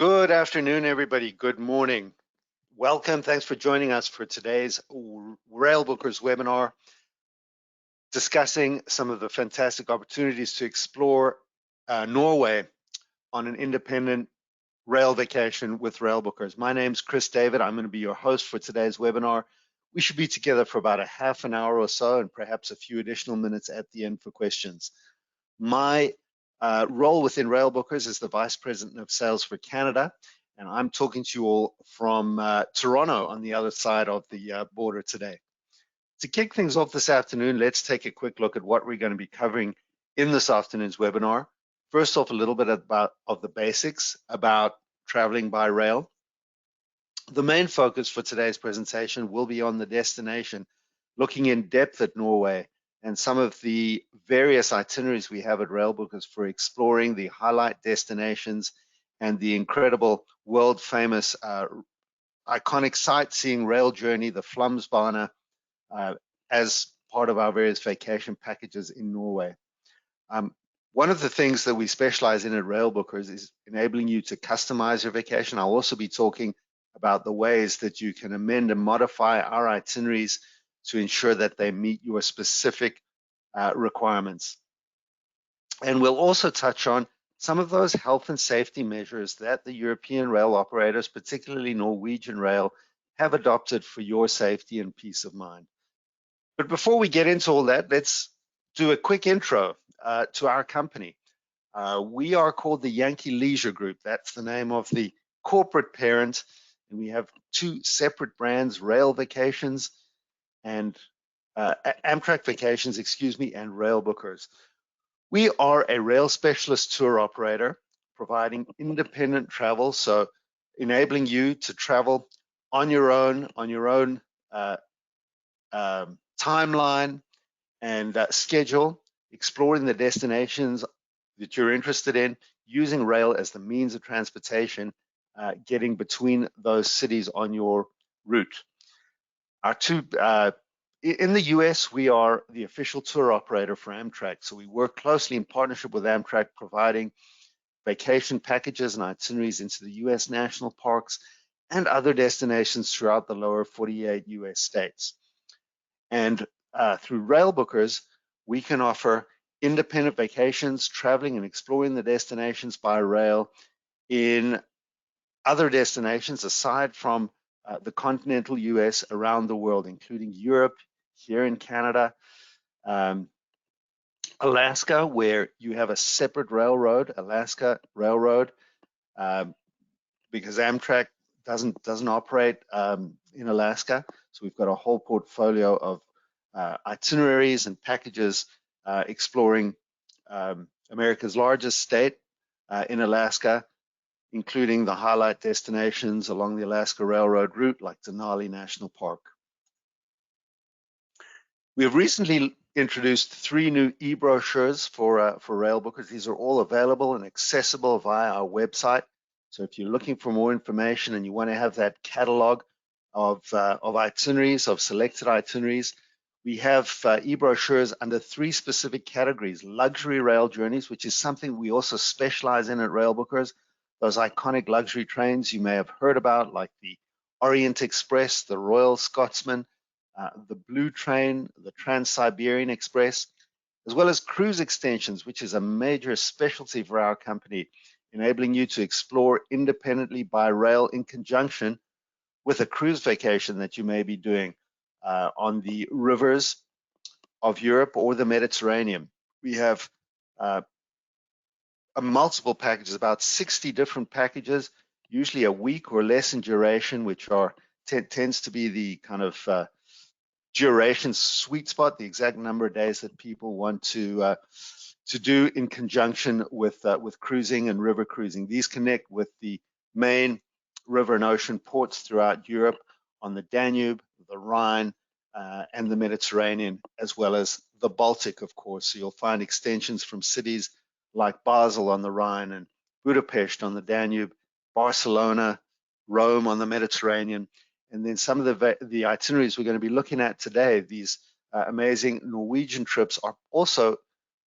Good afternoon, everybody. Good morning. Welcome. Thanks for joining us for today's Railbookers webinar, discussing some of the fantastic opportunities to explore Norway on an independent rail vacation with Railbookers. My name's Chris David. I'm going to be your host for today's webinar. We should be together for about a half an hour or so, and perhaps a few additional minutes at the end for questions. My role within Railbookers is the Vice President of Sales for Canada, and I'm talking to you all from Toronto on the other side of the border today. To kick things off this afternoon, let's take a quick look at what we're going to be covering in this afternoon's webinar. First off, a little bit of the basics about traveling by rail. The main focus for today's presentation will be on the destination, looking in depth at Norway and some of the various itineraries we have at Railbookers for exploring the highlight destinations and the incredible world-famous iconic sightseeing rail journey, the Flumsbane, as part of our various vacation packages in Norway. One of the things that we specialize in at Railbookers is enabling you to customize your vacation. I'll also be talking about the ways that you can amend and modify our itineraries to ensure that they meet your specific requirements. And we'll also touch on some of those health and safety measures that the European rail operators, particularly Norwegian Rail, have adopted for your safety and peace of mind. But before we get into all that, let's do a quick intro to our company. We are called the YANKEE Leisure Group. That's the name of the corporate parent. And we have two separate brands, Rail Vacations and Amtrak Vacations, and Railbookers. We are a rail specialist tour operator providing independent travel, so enabling you to travel on your own timeline and schedule, exploring the destinations that you're interested in, using rail as the means of transportation, getting between those cities on your route. Our two in the US, we are the official tour operator for Amtrak. So we work closely in partnership with Amtrak, providing vacation packages and itineraries into the US national parks and other destinations throughout the lower 48 US states. And through Railbookers, we can offer independent vacations, traveling and exploring the destinations by rail in other destinations aside from the continental US around the world, including Europe, here in Canada, Alaska, where you have a separate railroad, Alaska Railroad, because Amtrak doesn't operate in Alaska. So we've got a whole portfolio of itineraries and packages exploring America's largest state in Alaska, including the highlight destinations along the Alaska Railroad route like Denali National Park. We have recently introduced 3 new e-brochures for Railbookers. These are all available and accessible via our website. So if you're looking for more information and you want to have that catalog of itineraries, of selected itineraries, we have e-brochures under 3 specific categories: luxury rail journeys, which is something we also specialize in at Railbookers. Those iconic luxury trains you may have heard about, like the Orient Express, the Royal Scotsman, the Blue Train, the Trans-Siberian Express, as well as cruise extensions, which is a major specialty for our company, enabling you to explore independently by rail in conjunction with a cruise vacation that you may be doing on the rivers of Europe or the Mediterranean. We have multiple packages, about 60 different packages, usually a week or less in duration, which tends to be the kind of duration sweet spot, the exact number of days that people want to do in conjunction with cruising and river cruising. These connect with the main river and ocean ports throughout Europe on the Danube, the Rhine, and the Mediterranean, as well as the Baltic, of course. So you'll find extensions from cities like Basel on the Rhine and Budapest on the Danube, Barcelona, Rome on the Mediterranean. And then some of the itineraries we're going to be looking at today, these amazing Norwegian trips, are also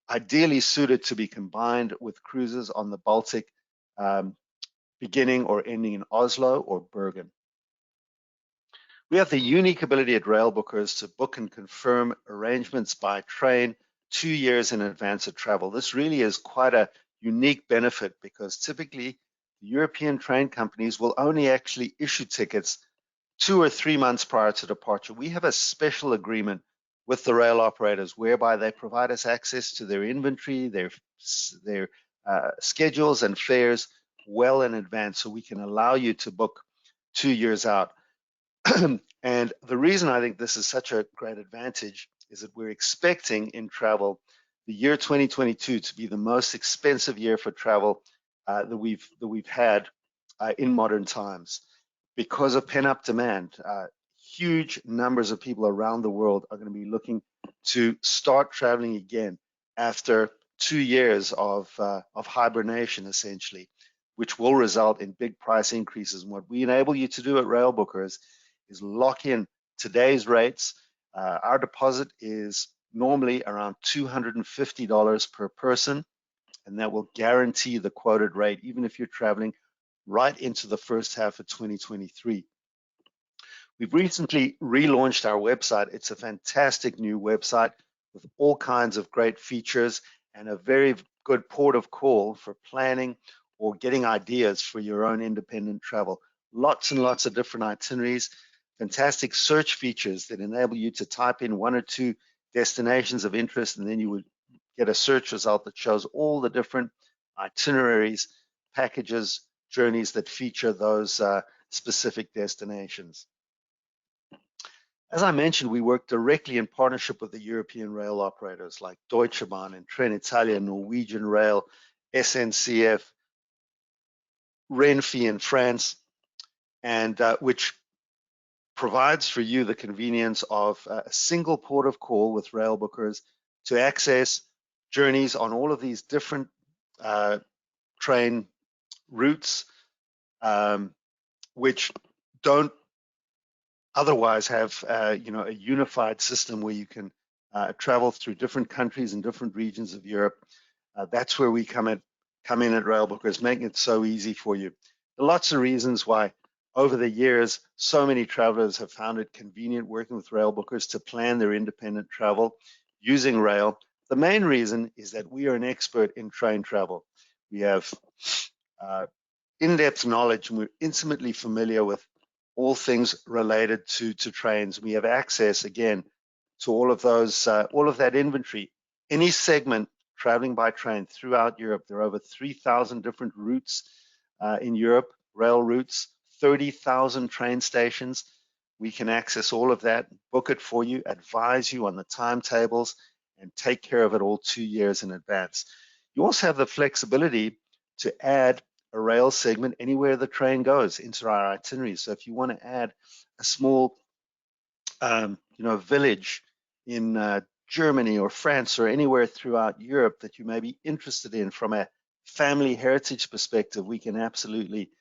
ideally suited to be combined with cruises on the Baltic beginning or ending in Oslo or Bergen. We have the unique ability at Railbookers to book and confirm arrangements by train 2 years in advance of travel. This really is quite a unique benefit because typically the European train companies will only actually issue tickets 2 or 3 months prior to departure. We have a special agreement with the rail operators whereby they provide us access to their inventory, their schedules and fares well in advance, so we can allow you to book 2 years out. And the reason I think this is such a great advantage is that we're expecting in travel the year 2022 to be the most expensive year for travel that we've had in modern times because of pent-up demand. Huge numbers of people around the world are going to be looking to start traveling again after 2 years of hibernation, essentially, which will result in big price increases. And what we enable you to do at Railbookers is lock in today's rates. Our deposit is normally around $250 per person, and that will guarantee the quoted rate, even if you're traveling right into the first half of 2023. We've recently relaunched our website. It's a fantastic new website with all kinds of great features and a very good port of call for planning or getting ideas for your own independent travel. Lots and lots of different itineraries, fantastic search features that enable you to type in 1 or 2 destinations of interest, and then you would get a search result that shows all the different itineraries, packages, journeys that feature those specific destinations. As I mentioned, we work directly in partnership with the European rail operators like Deutsche Bahn and Trenitalia, Norwegian Rail, SNCF, Renfe in France, and which provides for you the convenience of a single port of call with Railbookers to access journeys on all of these different train routes, which don't otherwise have a unified system where you can travel through different countries and different regions of Europe. That's where we come in at Railbookers, making it so easy for you. There are lots of reasons why over the years so many travelers have found it convenient working with Railbookers to plan their independent travel using rail. The main reason is that we are an expert in train travel. We have in-depth knowledge, and we're intimately familiar with all things related to trains. We have access, again, to all of those, all of that inventory. Any segment traveling by train throughout Europe, there are over 3,000 different routes in Europe, rail routes, 30,000 train stations. We can access all of that, book it for you, advise you on the timetables, and take care of it all 2 years in advance. You also have the flexibility to add a rail segment anywhere the train goes into our itinerary. So if you want to add a small, village in Germany or France or anywhere throughout Europe that you may be interested in from a family heritage perspective, we can absolutely,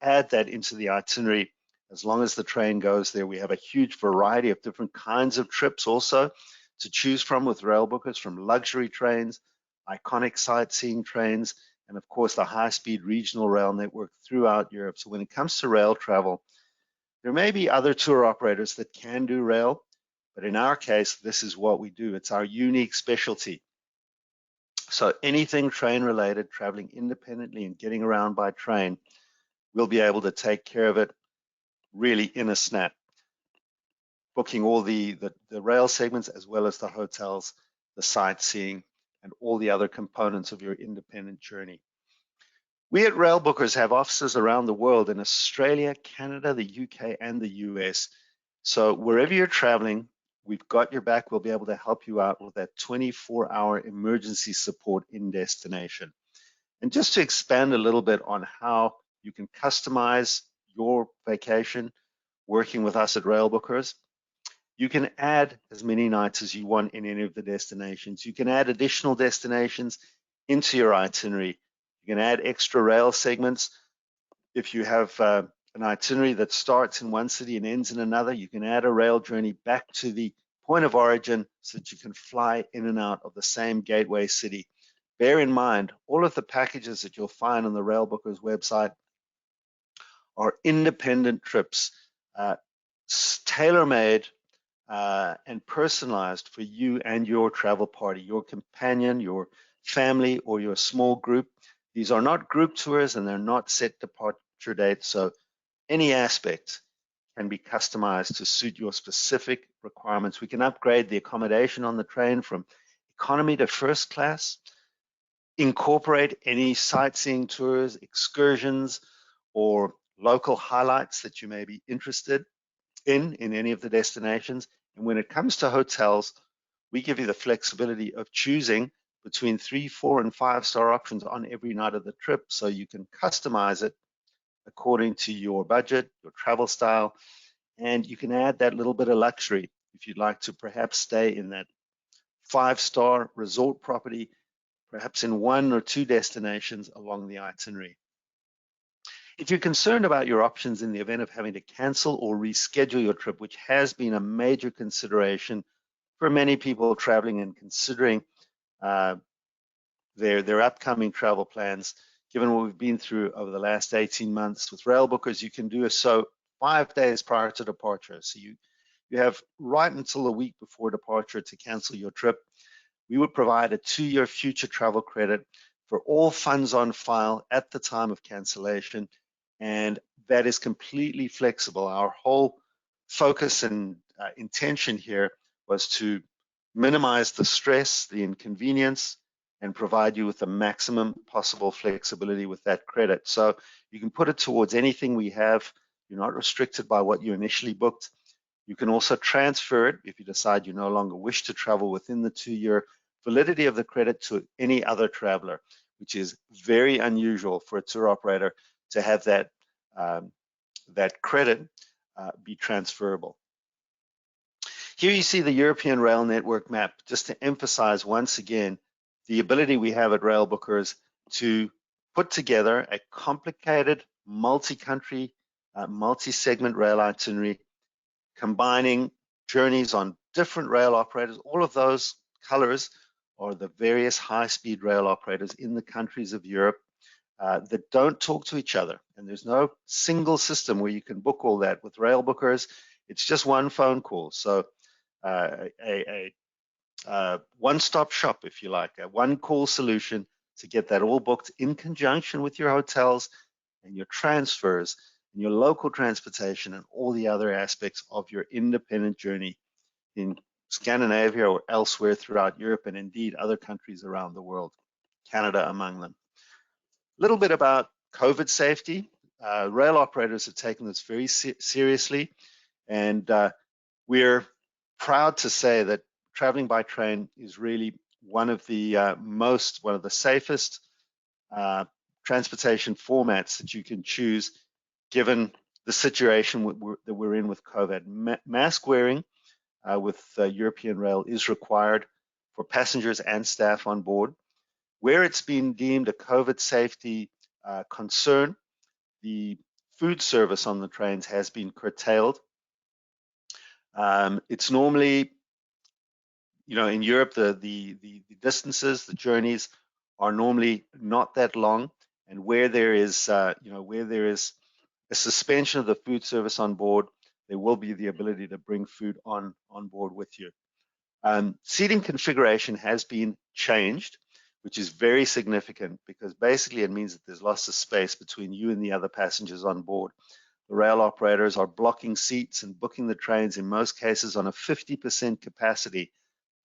add that into the itinerary as long as the train goes there. We have a huge variety of different kinds of trips also to choose from with Railbookers, from luxury trains, iconic sightseeing trains, and of course the high-speed regional rail network throughout Europe. So when it comes to rail travel, there may be other tour operators that can do rail, but in our case, this is what we do. It's our unique specialty. So anything train related, traveling independently and getting around by train, we'll be able to take care of it really in a snap, booking all the rail segments as well as the hotels, the sightseeing, and all the other components of your independent journey. We at Railbookers have offices around the world in Australia, Canada, the UK, and the US. So wherever you're traveling, we've got your back. We'll be able to help you out with that 24-hour emergency support in destination. And just to expand a little bit on how you can customize your vacation working with us at Railbookers, you can add as many nights as you want in any of the destinations. You can add additional destinations into your itinerary. You can add extra rail segments. If you have an itinerary that starts in one city and ends in another, you can add a rail journey back to the point of origin so that you can fly in and out of the same gateway city bear in mind, all of the packages that you'll find on the Railbookers website are independent trips, tailor-made and personalized for you and your travel party, your companion, your family, or your small group. These are not group tours and they're not set departure dates, so any aspect can be customized to suit your specific requirements. We can upgrade the accommodation on the train from economy to first class, incorporate any sightseeing tours, excursions, or local highlights that you may be interested in any of the destinations. And when it comes to hotels, we give you the flexibility of choosing between 3, 4, and 5-star options on every night of the trip, so you can customize it according to your budget, your travel style, and you can add that little bit of luxury if you'd like to perhaps stay in that 5-star resort property, perhaps in 1 or 2 destinations along the itinerary. If you're concerned about your options in the event of having to cancel or reschedule your trip, which has been a major consideration for many people traveling and considering their upcoming travel plans, given what we've been through over the last 18 months with Railbookers, you can do so 5 days prior to departure. So you have right until a week before departure to cancel your trip. We would provide a 2-year future travel credit for all funds on file at the time of cancellation, and that is completely flexible. Our whole focus and intention here was to minimize the stress, the inconvenience, and provide you with the maximum possible flexibility with that credit. So you can put it towards anything we have. You're not restricted by what you initially booked. You can also transfer it if you decide you no longer wish to travel within the 2-year validity of the credit to any other traveler, which is very unusual for a tour operator to have that, that credit be transferable. Here you see the European rail network map, just to emphasize once again the ability we have at Railbookers to put together a complicated multi-country, multi-segment rail itinerary, combining journeys on different rail operators. All of those colors are the various high-speed rail operators in the countries of Europe that don't talk to each other. And there's no single system where you can book all that. With Railbookers, it's just one phone call. So a one-stop shop, if you like, a one-call solution to get that all booked in conjunction with your hotels and your transfers and your local transportation and all the other aspects of your independent journey in Scandinavia or elsewhere throughout Europe, and indeed other countries around the world, Canada among them. A little bit about COVID safety. Rail operators have taken this very seriously, and we're proud to say that traveling by train is really one of the safest transportation formats that you can choose, given the situation that we're in with COVID. Mask wearing with European rail is required for passengers and staff on board. Where it's been deemed a COVID safety concern, the food service on the trains has been curtailed. It's normally, in Europe, the distances, the journeys are normally not that long, and where there is, where there is a suspension of the food service on board, there will be the ability to bring food on board with you. Seating configuration has been changed, which is very significant because basically it means that there's lots of space between you and the other passengers on board. The rail operators are blocking seats and booking the trains in most cases on a 50% capacity.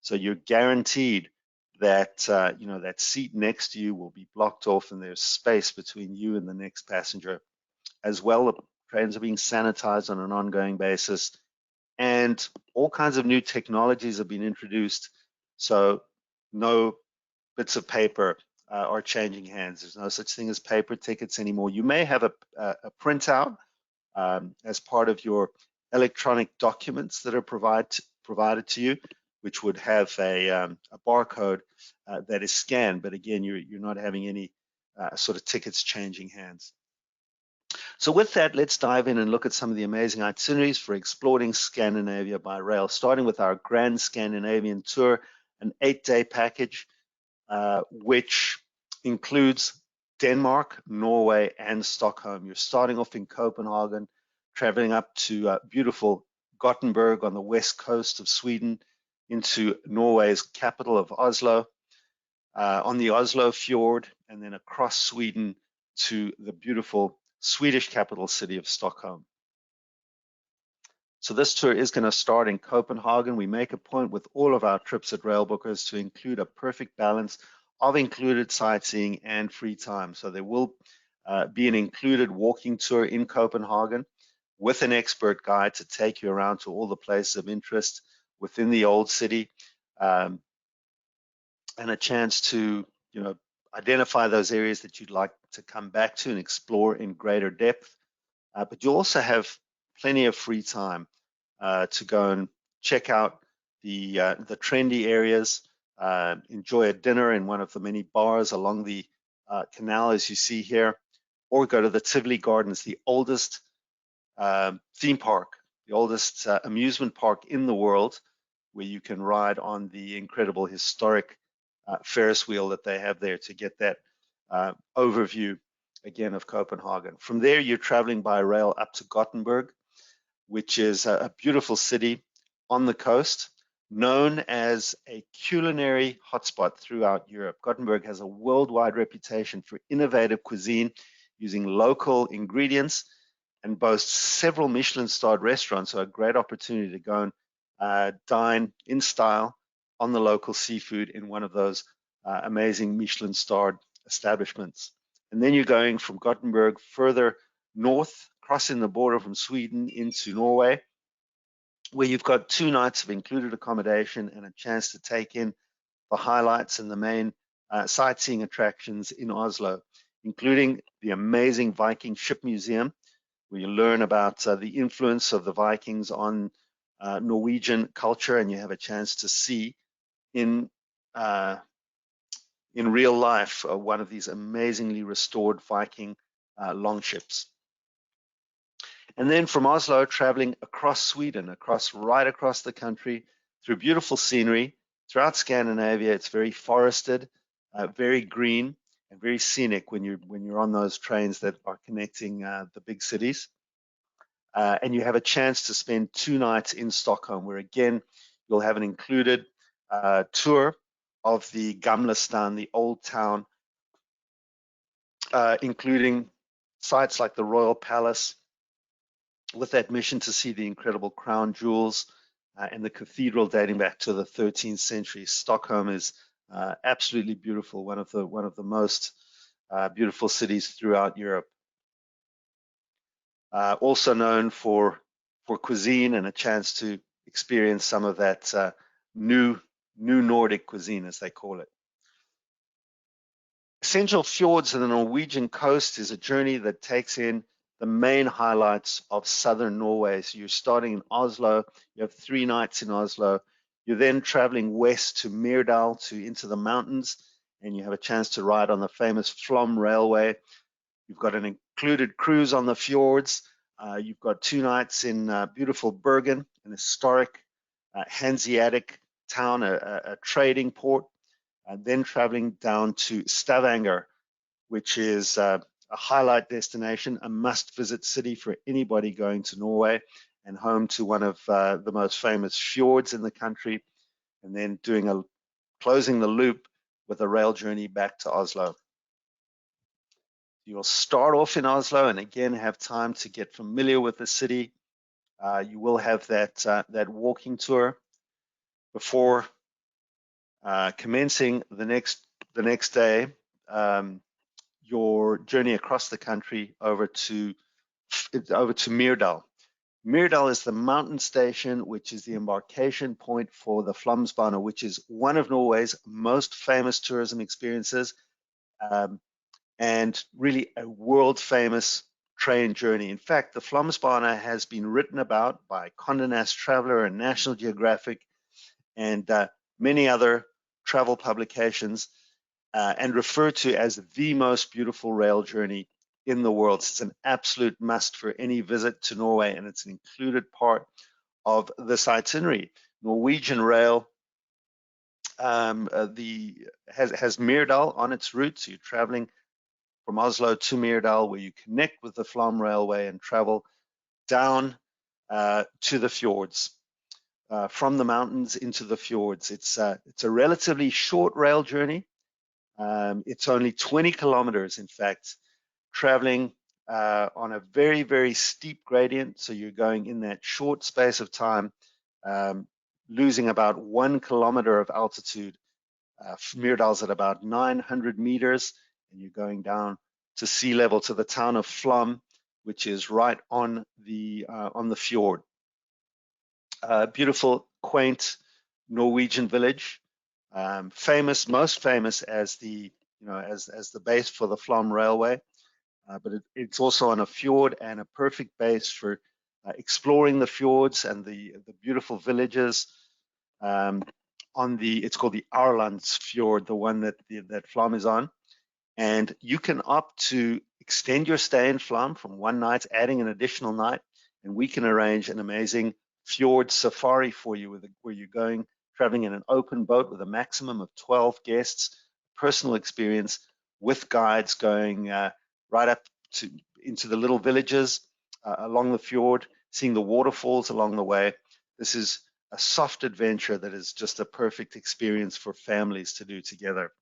So you're guaranteed that that seat next to you will be blocked off and there's space between you and the next passenger. As well, the trains are being sanitized on an ongoing basis, and all kinds of new technologies have been introduced. So no bits of paper are changing hands. There's no such thing as paper tickets anymore. You may have a printout as part of your electronic documents that are provided to you, which would have a barcode that is scanned. But again, you're not having any sort of tickets changing hands. So with that, let's dive in and look at some of the amazing itineraries for exploring Scandinavia by rail, starting with our Grand Scandinavian Tour, an 8-day package. which includes Denmark, Norway, and Stockholm. You're starting off in Copenhagen, traveling up to beautiful Gothenburg on the west coast of Sweden, into Norway's capital of Oslo, on the Oslo fjord, and then across Sweden to the beautiful Swedish capital city of Stockholm. So this tour is going to start in Copenhagen. We make a point with all of our trips at Railbookers to include a perfect balance of included sightseeing and free time. So there will be an included walking tour in Copenhagen with an expert guide to take you around to all the places of interest within the old city, and a chance to, identify those areas that you'd like to come back to and explore in greater depth. But you also have plenty of free time to go and check out the trendy areas, enjoy a dinner in one of the many bars along the canal as you see here, or go to the Tivoli Gardens, the oldest theme park, the oldest amusement park in the world, where you can ride on the incredible historic Ferris wheel that they have there to get that overview again of Copenhagen. From there, you're traveling by rail up to Gothenburg, which is a beautiful city on the coast, known as a culinary hotspot throughout Europe. Gothenburg has a worldwide reputation for innovative cuisine using local ingredients and boasts several Michelin-starred restaurants, so a great opportunity to go and dine in style on the local seafood in one of those amazing Michelin-starred establishments. And then you're going from Gothenburg further north, crossing the border from Sweden into Norway, where you've got 2 nights of included accommodation and a chance to take in the highlights and the main sightseeing attractions in Oslo, including the amazing Viking Ship Museum, where you learn about the influence of the Vikings on Norwegian culture, and you have a chance to see in real life one of these amazingly restored Viking longships. And then from Oslo, traveling across Sweden, right across the country, through beautiful scenery. Throughout Scandinavia, it's very forested, very green, and very scenic when you're on those trains that are connecting the big cities. And you have a chance to spend 2 nights in Stockholm, where again, you'll have an included tour of the Gamlestan, the old town, including sites like the Royal Palace, with that mission to see the incredible crown jewels and the cathedral dating back to the 13th century. Stockholm is absolutely beautiful, one of the most beautiful cities throughout Europe. Also known for cuisine and a chance to experience some of that new Nordic cuisine, as they call it. Essential Fjords of the Norwegian coast is a journey that takes in the main highlights of southern Norway. So you're starting in Oslo, you have 3 nights in Oslo, you're then traveling west to Myrdal, into the mountains, and you have a chance to ride on the famous Flom Railway. You've got an included cruise on the fjords. You've got 2 nights in beautiful Bergen, an historic Hanseatic town, a trading port, and then traveling down to Stavanger, which is a highlight destination, a must-visit city for anybody going to Norway, and home to one of the most famous fjords in the country, and then closing the loop with a rail journey back to Oslo. You'll start off in Oslo and again have time to get familiar with the city. You will have that walking tour before commencing the next day your journey across the country over to Myrdal. Myrdal is the mountain station, which is the embarkation point for the Flåmsbana, which is one of Norway's most famous tourism experiences, and really a world famous train journey. In fact, the Flåmsbana has been written about by Condé Nast Traveler and National Geographic and many other travel publications, and referred to as the most beautiful rail journey in the world. It's an absolute must for any visit to Norway, and it's an included part of this itinerary. Norwegian Rail has Myrdal on its route. So you're traveling from Oslo to Myrdal, where you connect with the Flom Railway and travel down to the fjords, from the mountains into the fjords. It's a relatively short rail journey. It's only 20 kilometers, in fact, traveling on a very, very steep gradient. So you're going in that short space of time, losing about 1 kilometer of altitude. Myrdal's at about 900 meters, and you're going down to sea level to the town of Flom, which is right on the fjord. Beautiful, quaint Norwegian village, most famous as the as the base for the Flom Railway, but it's also on a fjord and a perfect base for exploring the fjords and the beautiful villages. It's called the Aurlands Fjord, the one that Flom is on. And you can opt to extend your stay in Flom from one night, adding an additional night, and we can arrange an amazing fjord safari for you, where you're traveling in an open boat with a maximum of 12 guests, personal experience with guides going right up into the little villages along the fjord, seeing the waterfalls along the way. This is a soft adventure that is just a perfect experience for families to do together.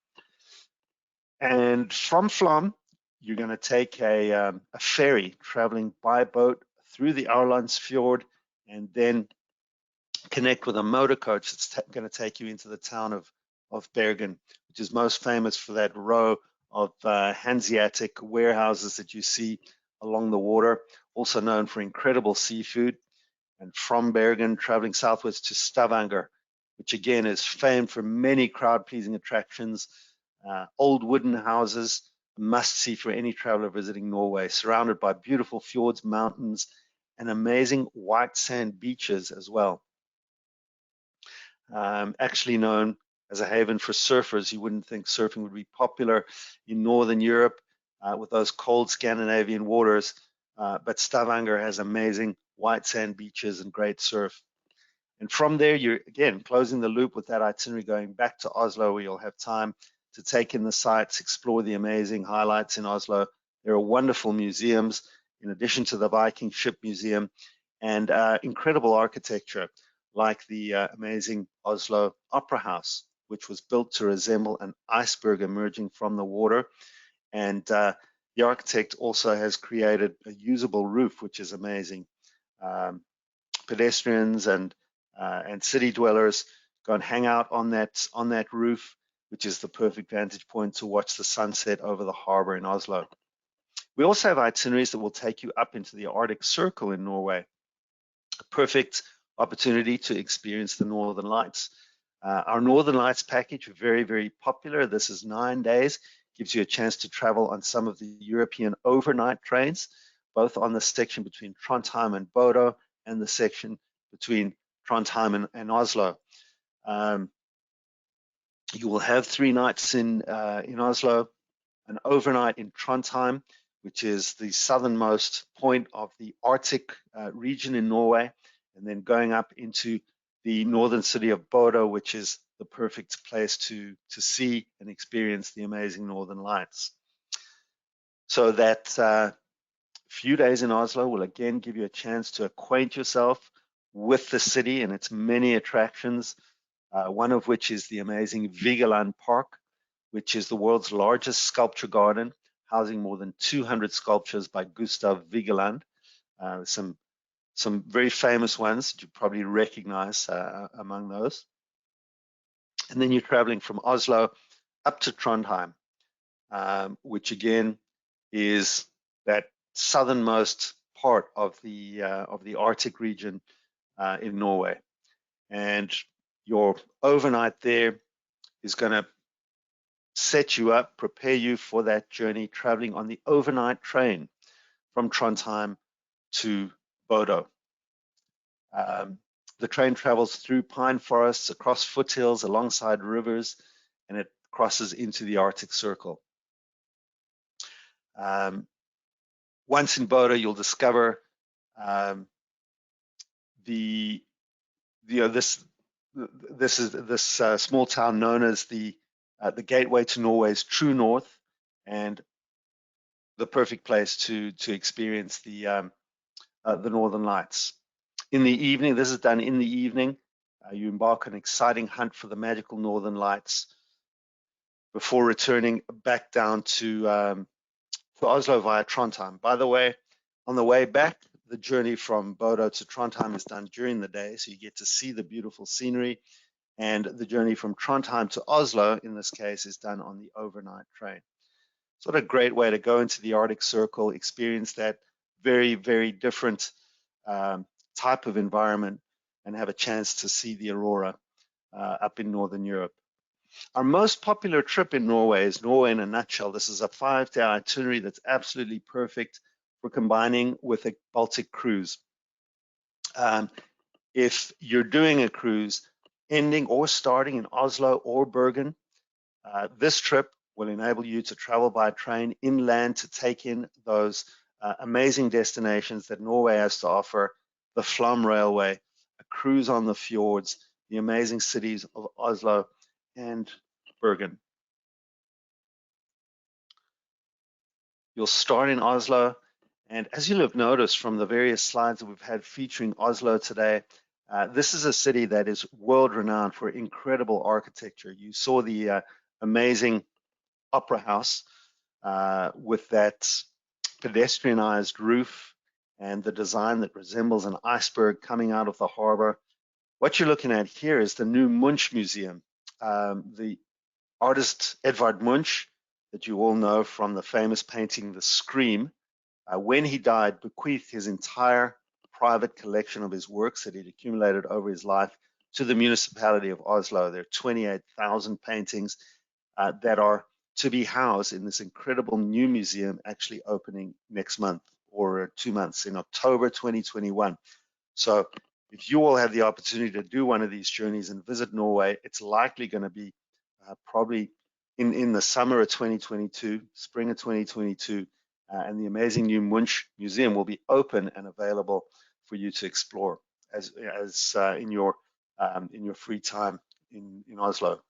And from Flom, you're going to take a ferry traveling by boat through the Aurlands Fjord, and then connect with a motor coach that's going to take you into the town of Bergen, which is most famous for that row of Hanseatic warehouses that you see along the water, also known for incredible seafood. And from Bergen, traveling southwards to Stavanger, which again is famed for many crowd-pleasing attractions, old wooden houses, a must-see for any traveler visiting Norway, surrounded by beautiful fjords, mountains, and amazing white sand beaches as well. Actually known as a haven for surfers. You wouldn't think surfing would be popular in Northern Europe with those cold Scandinavian waters, but Stavanger has amazing white sand beaches and great surf. And from there, you're again closing the loop with that itinerary going back to Oslo, where you'll have time to take in the sights, explore the amazing highlights in Oslo. There are wonderful museums, in addition to the Viking Ship Museum, and incredible architecture, like the amazing Oslo Opera House, which was built to resemble an iceberg emerging from the water. And the architect also has created a usable roof, which is amazing. Pedestrians and city dwellers go and hang out on that roof, which is the perfect vantage point to watch the sunset over the harbor in Oslo. We also have itineraries that will take you up into the Arctic Circle in Norway, a perfect opportunity to experience the Northern Lights. Our Northern Lights package, very, very popular. This is 9 days, gives you a chance to travel on some of the European overnight trains, both on the section between Trondheim and Bodo and the section between Trondheim and Oslo. You will have 3 nights in Oslo, an overnight in Trondheim, which is the southernmost point of the Arctic region in Norway, and then going up into the northern city of Bodo, which is the perfect place to see and experience the amazing Northern Lights. So that few days in Oslo will again give you a chance to acquaint yourself with the city and its many attractions, one of which is the amazing Vigeland Park, which is the world's largest sculpture garden, housing more than 200 sculptures by Gustav Vigeland. Some very famous ones that you probably recognize among those. And then you're traveling from Oslo up to Trondheim, which again is that southernmost part of the Arctic region in Norway. And your overnight there is going to set you up, prepare you for that journey, traveling on the overnight train from Trondheim to Bodo. The train travels through pine forests, across foothills, alongside rivers, and it crosses into the Arctic Circle. Once in Bodo, you'll discover this this small town known as the gateway to Norway's true north, and the perfect place to experience the Northern Lights. In the evening, this is done in the evening. You embark on an exciting hunt for the magical Northern Lights before returning back down to Oslo via Trondheim. By the way, on the way back, the journey from Bodo to Trondheim is done during the day, so you get to see the beautiful scenery. And the journey from Trondheim to Oslo, in this case, is done on the overnight train. So what a great way to go into the Arctic Circle, experience that very, very different type of environment, and have a chance to see the aurora up in Northern Europe. Our most popular trip in Norway is Norway in a nutshell. This is a 5-day itinerary that's absolutely perfect for combining with a Baltic cruise. If you're doing a cruise ending or starting in Oslo or Bergen, this trip will enable you to travel by train inland to take in those amazing destinations that Norway has to offer: the Flum Railway, a cruise on the fjords, the amazing cities of Oslo and Bergen. You'll start in Oslo, and as you'll have noticed from the various slides that we've had featuring Oslo today, this is a city that is world-renowned for incredible architecture. You saw the amazing opera house with that pedestrianized roof and the design that resembles an iceberg coming out of the harbor. What you're looking at here is the new Munch Museum. The artist Edvard Munch, that you all know from the famous painting The Scream, when he died, bequeathed his entire private collection of his works that he'd accumulated over his life to the municipality of Oslo. There are 28,000 paintings that are to be housed in this incredible new museum, actually opening next month or 2 months in October 2021. So if you all have the opportunity to do one of these journeys and visit Norway, it's likely going to be probably in the summer of 2022, spring of 2022, and the amazing new Munch Museum will be open and available for you to explore as in your free time in Oslo.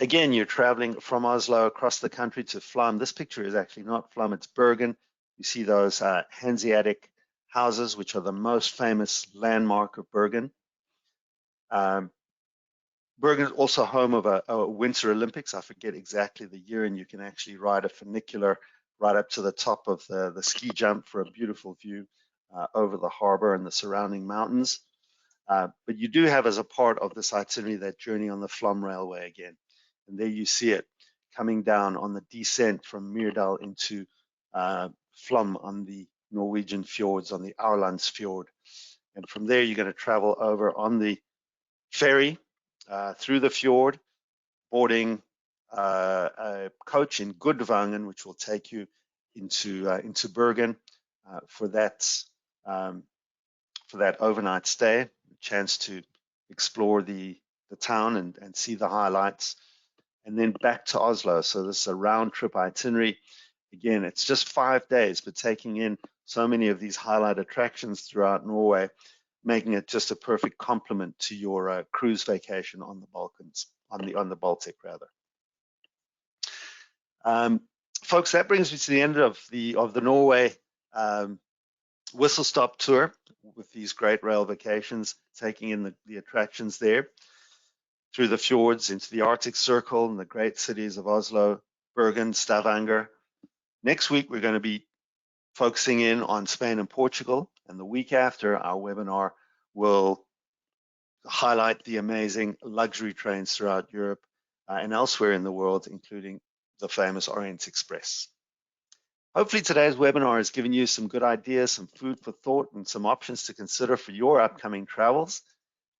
Again, you're traveling from Oslo across the country to Flum. This picture is actually not Flum, it's Bergen. You see those Hanseatic houses, which are the most famous landmark of Bergen. Bergen is also home of a Winter Olympics. I forget exactly the year, and you can actually ride a funicular right up to the top of the ski jump for a beautiful view over the harbor and the surrounding mountains. But you do have, as a part of this itinerary, that journey on the Flum Railway again. And there you see it coming down on the descent from Myrdal into Flum on the Norwegian fjords, on the Aurlandsfjord. And from there, you're going to travel over on the ferry through the fjord, boarding a coach in Gudvangen, which will take you into Bergen for that overnight stay, a chance to explore the town and see the highlights, and then back to Oslo. So this is a round trip itinerary. Again, it's just 5 days, but taking in so many of these highlight attractions throughout Norway, making it just a perfect complement to your cruise vacation on the Balkans, on the Baltic rather. Folks, that brings me to the end of the Norway whistle stop tour with these great rail vacations, taking in the attractions there through the fjords into the Arctic Circle and the great cities of Oslo, Bergen, Stavanger. Next week, we're going to be focusing in on Spain and Portugal, and the week after, our webinar will highlight the amazing luxury trains throughout Europe and elsewhere in the world, including the famous Orient Express. Hopefully today's webinar has given you some good ideas, some food for thought, and some options to consider for your upcoming travels.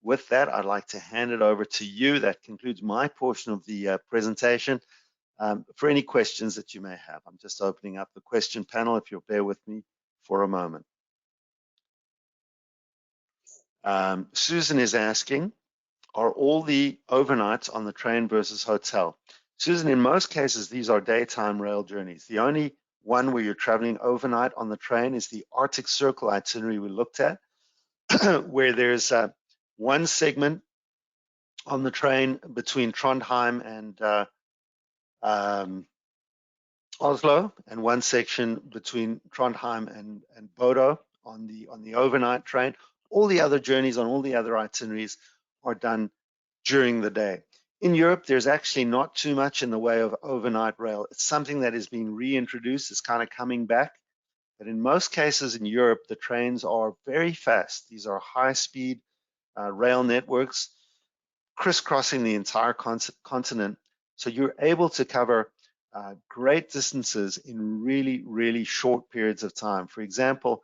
With that, I'd like to hand it over to you. That concludes my portion of the presentation. For any questions that you may have, I'm just opening up the question panel, if you'll bear with me for a moment. Susan is asking, are all the overnights on the train versus hotel? Susan, in most cases, these are daytime rail journeys. The only one where you're traveling overnight on the train is the Arctic Circle itinerary we looked at, where there's one segment on the train between Trondheim and Oslo, and one section between Trondheim and Bodo on the overnight train. All the other journeys on all the other itineraries are done during the day. In Europe, there's actually not too much in the way of overnight rail. It's something that is being reintroduced. It's kind of coming back. But in most cases in Europe, the trains are very fast. These are high-speed rail networks crisscrossing the entire continent. So you're able to cover great distances in really, really short periods of time. For example,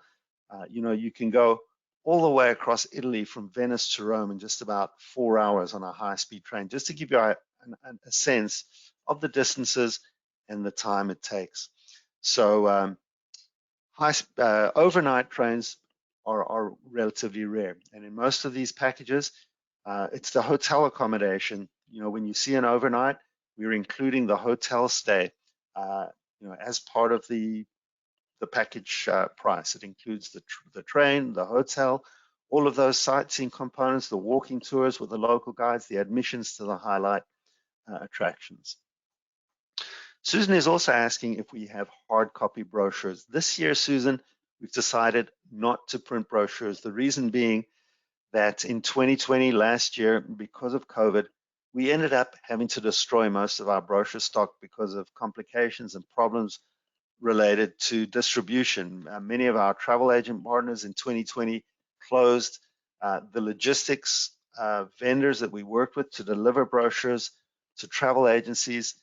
you can go all the way across Italy from Venice to Rome in just about 4 hours on a high-speed train, just to give you a sense of the distances and the time it takes. So overnight trains are relatively rare. And in most of these packages, it's the hotel accommodation. When you see an overnight, we're including the hotel stay, as part of the package price. It includes the train, the hotel, all of those sightseeing components, the walking tours with the local guides, the admissions to the highlight attractions. Susan is also asking if we have hard copy brochures. This year, Susan, we've decided not to print brochures. The reason being that in 2020, last year, because of COVID, we ended up having to destroy most of our brochure stock because of complications and problems related to distribution. Many of our travel agent partners in 2020 closed. The logistics vendors that we worked with to deliver brochures to travel agencies,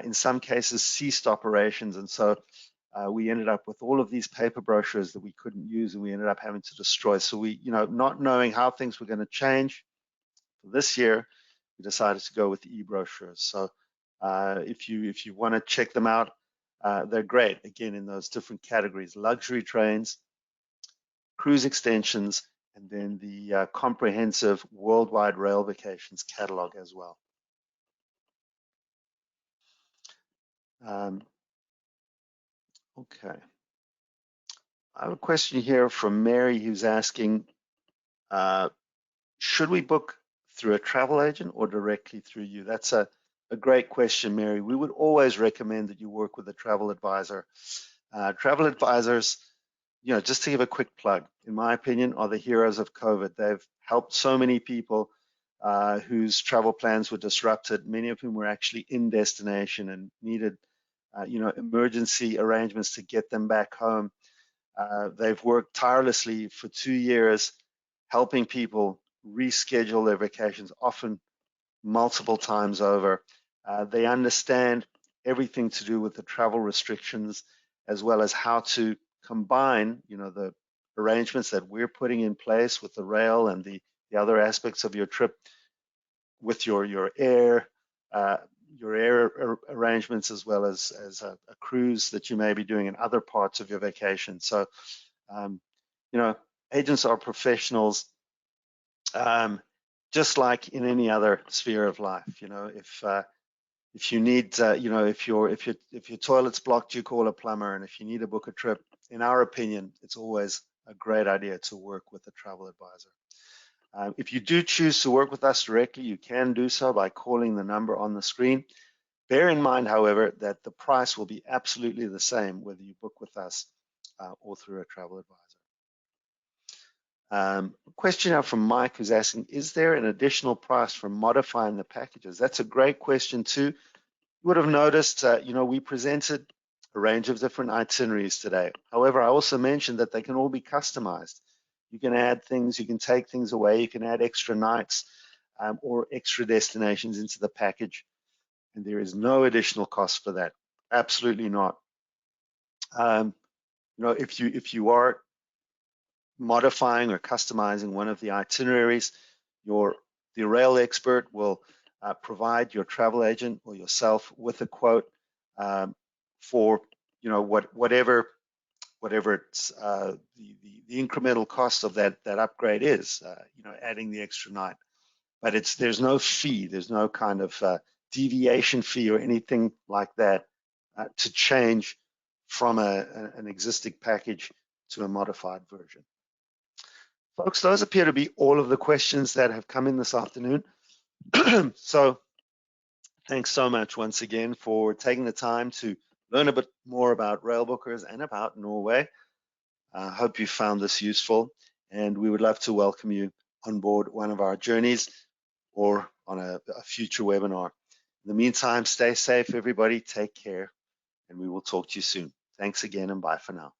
in some cases, ceased operations. And so we ended up with all of these paper brochures that we couldn't use, and we ended up having to destroy. So we, not knowing how things were going to change for this year, we decided to go with the e-brochures. So if you want to check them out, they're great, again, in those different categories: luxury trains, cruise extensions, and then the comprehensive worldwide rail vacations catalog as well. Okay. I have a question here from Mary who's asking, should we book through a travel agent or directly through you? That's a great question, Mary. We would always recommend that you work with a travel advisor. Travel advisors, just to give a quick plug, in my opinion, are the heroes of COVID. They've helped so many people whose travel plans were disrupted, many of whom were actually in destination and needed, emergency arrangements to get them back home. They've worked tirelessly for 2 years, helping people reschedule their vacations, often multiple times over. They understand everything to do with the travel restrictions, as well as how to combine, the arrangements that we're putting in place with the rail and the other aspects of your trip with your air arrangements, as well as a cruise that you may be doing in other parts of your vacation. So, agents are professionals, just like in any other sphere of life. If you need, if your toilet's blocked, you call a plumber, and if you need to book a trip, in our opinion, it's always a great idea to work with a travel advisor. If you do choose to work with us directly, you can do so by calling the number on the screen. Bear in mind, however, that the price will be absolutely the same whether you book with us or through a travel advisor. Question now from Mike, who's asking, is there an additional price for modifying the packages? That's a great question too. You would have noticed, we presented a range of different itineraries today. However, I also mentioned that they can all be customized. You can add things, you can take things away, you can add extra nights or extra destinations into the package, and there is no additional cost for that. Absolutely not. If you are modifying or customizing one of the itineraries, the rail expert will provide your travel agent or yourself with a quote for whatever it's the incremental cost of that upgrade is, adding the extra night. But there's no fee, there's no kind of deviation fee or anything like that to change from an existing package to a modified version. Folks, those appear to be all of the questions that have come in this afternoon. So thanks so much once again for taking the time to learn a bit more about Railbookers and about Norway. I hope you found this useful, and we would love to welcome you on board one of our journeys or on a future webinar. In the meantime, stay safe, everybody. Take care, and we will talk to you soon. Thanks again, and bye for now.